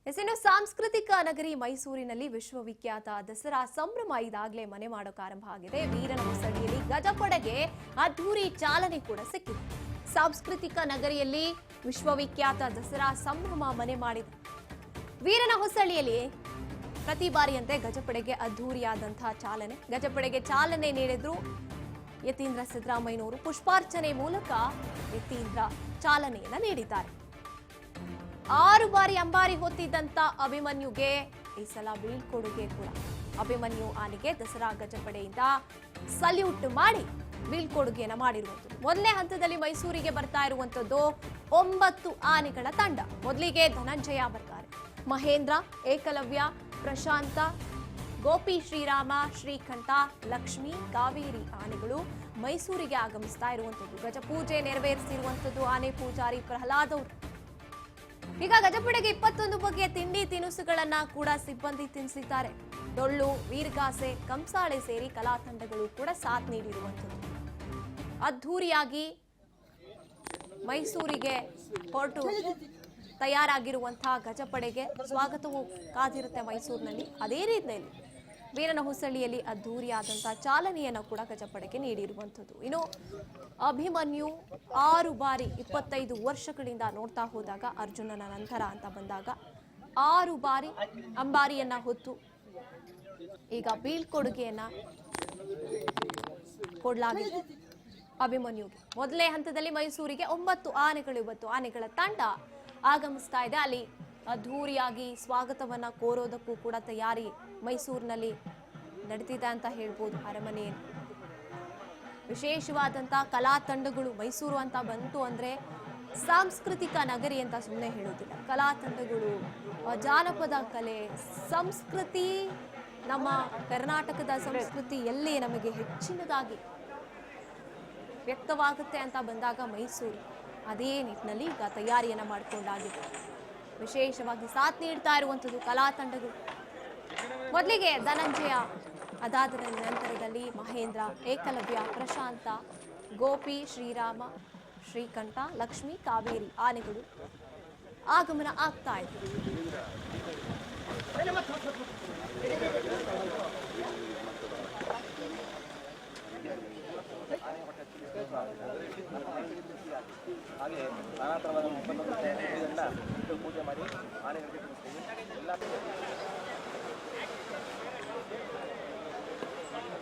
ಇನ್ನು ಸಾಂಸ್ಕೃತಿಕ ನಗರಿ ಮೈಸೂರಿನಲ್ಲಿ ವಿಶ್ವವಿಖ್ಯಾತ ದಸರಾ ಸಂಭ್ರಮ ಇದಾಗಲೇ ಮನೆ ಮಾಡೋಕೆ ಆರಂಭ ಆಗಿದೆ. ವೀರನ ಹೊಸಳ್ಳಿಯಲ್ಲಿ ಗಜಪಡೆಗೆ ಅದ್ಧೂರಿ ಚಾಲನೆ ಕೂಡ ಸಿಕ್ಕಿದೆ. ಸಾಂಸ್ಕೃತಿಕ ನಗರಿಯಲ್ಲಿ ವಿಶ್ವವಿಖ್ಯಾತ ದಸರಾ ಸಂಭ್ರಮ ಮನೆ ಮಾಡಿದೆ. ವೀರನ ಹೊಸಳ್ಳಿಯಲ್ಲಿ ಪ್ರತಿ ಬಾರಿಯಂತೆ ಗಜಪಡೆಗೆ ಅದ್ಧೂರಿಯಾದಂತಹ ಚಾಲನೆ. ಗಜಪಡೆಗೆ ಚಾಲನೆ ನೀಡಿದ್ರು ಯತೀಂದ್ರ ಸಿದ್ದರಾಮಯ್ಯನವರು. ಪುಷ್ಪಾರ್ಚನೆ ಮೂಲಕ ಯತೀಂದ್ರ ಚಾಲನೆಯನ್ನ ನೀಡಿದ್ದಾರೆ. 6 ಬಾರಿ ಅಂಬಾರಿ ಹೊತ್ತಿದ್ದಂತ ಅಭಿಮನ್ಯುಗೆ ಈ ಸಲ ಬೀಳ್ಕೊಡುಗೆ ಕೂಡ. ಅಭಿಮನ್ಯು ಆನೆಗೆ ದಸರಾ ಗಜಪಡೆಯಿಂದ ಸಲ್ಯೂಟ್ ಮಾಡಿ ಬೀಳ್ಕೊಡುಗೆಯನ್ನ ಮಾಡಿರುವಂಥದ್ದು. ಮೊದಲನೇ ಹಂತದಲ್ಲಿ ಮೈಸೂರಿಗೆ ಬರ್ತಾ ಇರುವಂತದ್ದು 9 ಆನೆಗಳ ತಂಡ. ಮೊದಲಿಗೆ ಧನಂಜಯ ಬರ್ತಾರೆ. ಮಹೇಂದ್ರ, ಏಕಲವ್ಯ, ಪ್ರಶಾಂತ, ಗೋಪಿ, ಶ್ರೀರಾಮ, ಶ್ರೀಕಂಠ, ಲಕ್ಷ್ಮಿ, ಕಾವೇರಿ ಆನೆಗಳು ಮೈಸೂರಿಗೆ ಆಗಮಿಸ್ತಾ ಇರುವಂತದ್ದು. ಗಜಪೂಜೆ ನೆರವೇರಿಸಿರುವಂತದ್ದು ಆನೆ ಪೂಜಾರಿ ಪ್ರಹ್ಲಾದ್ ಅವರು. ಈಗ ಗಜಪಡೆಗೆ 21 ಬಗೆಯ ತಿಂಡಿ ತಿನಿಸುಗಳನ್ನ ಕೂಡ ಸಿಬ್ಬಂದಿ ತಿನ್ನಿಸಿದ್ದಾರೆ. ಡೊಳ್ಳು, ವೀರಗಾಸೆ, ಕಂಸಾಳೆ ಸೇರಿ ಕಲಾ ತಂಡಗಳು ಕೂಡ ಸಾಥ್ ನೀಡಿರುವಂಥದ್ದು. ಅದ್ಧೂರಿಯಾಗಿ ಮೈಸೂರಿಗೆ ಹೊರಟು ತಯಾರಾಗಿರುವಂತಹ ಗಜಪಡೆಗೆ ಸ್ವಾಗತವೂ ಕಾದಿರುತ್ತೆ ಮೈಸೂರಿನಲ್ಲಿ. ಅದೇ ರೀತಿಯಲ್ಲಿ ವೀರನ ಹೊಸಳ್ಳಿಯಲ್ಲಿ ಅದ್ಧೂರಿಯಾದಂತಹ ಚಾಲನೆಯನ್ನು ಕೂಡ ಗಜಪಡೆಗೆ ನೀಡಿರುವಂಥದ್ದು. ಇನ್ನು ಅಭಿಮನ್ಯು 6 ಬಾರಿ 25 ವರ್ಷಗಳಿಂದ ನೋಡ್ತಾ ಹೋದಾಗ ಅರ್ಜುನನ ನಂತರ ಅಂತ ಬಂದಾಗ 6 ಬಾರಿ ಅಂಬಾರಿಯನ್ನ ಹೊತ್ತು ಈಗ ಬೀಳ್ಕೊಡುಗೆಯನ್ನ ಕೊಡಲಾಗಿದೆ ಅಭಿಮನ್ಯುಗೆ. ಮೊದಲನೇ ಹಂತದಲ್ಲಿ ಮೈಸೂರಿಗೆ 9 ಆನೆಗಳು, 9 ಆನೆಗಳ ತಂಡ ಆಗಮಿಸ್ತಾ ಇದೆ. ಅಲ್ಲಿ ಅದ್ಧೂರಿಯಾಗಿ ಸ್ವಾಗತವನ್ನ ಕೋರೋದಕ್ಕೂ ಕೂಡ ತಯಾರಿ ಮೈಸೂರಿನಲ್ಲಿ ನಡೆದಿದೆ ಅಂತ ಹೇಳ್ಬೋದು. ಅರಮನೆಯಲ್ಲಿ ವಿಶೇಷವಾದಂತಹ ಕಲಾ ತಂಡಗಳು. ಮೈಸೂರು ಅಂತ ಬಂತು ಅಂದ್ರೆ ಸಾಂಸ್ಕೃತಿಕ ನಗರಿ ಅಂತ ಸುಮ್ಮನೆ ಹೇಳೋದಿಲ್ಲ. ಕಲಾ ತಂಡಗಳು, ಜಾನಪದ ಕಲೆ, ಸಂಸ್ಕೃತಿ, ನಮ್ಮ ಕರ್ನಾಟಕದ ಸಂಸ್ಕೃತಿ ಎಲ್ಲಿ ನಮಗೆ ಹೆಚ್ಚಿನದಾಗಿ ವ್ಯಕ್ತವಾಗುತ್ತೆ ಅಂತ ಬಂದಾಗ ಮೈಸೂರು ಅದೇ ನಿಟ್ಟಿನಲ್ಲಿ ಈಗ ತಯಾರಿಯನ್ನ ಮಾಡಿಕೊಂಡಾಗಿದೆ. ವಿಶೇಷವಾಗಿ ಸಾಥ್ ನೀಡ್ತಾ ಇರುವಂಥದ್ದು ಕಲಾ ತಂಡಗಳು. ಮೊದಲಿಗೆ ಧನಂಜಯ, ಅದಾದ ನಂತರದಲ್ಲಿ ಮಹೇಂದ್ರ, ಏಕಲವ್ಯ, ಪ್ರಶಾಂತ, ಗೋಪಿ, ಶ್ರೀರಾಮ, ಶ್ರೀಕಂಠ, ಲಕ್ಷ್ಮಿ, ಕಾವೇರಿ ಆನೆಗಳು ಆಗಮನ ಆಗ್ತಾ ಇದೆ. ಹಾಗೆ ನಾನಾ ಥರದ ಪೂಜೆ ಮಾಡಿ ಆನೆಗಳಿಗೆ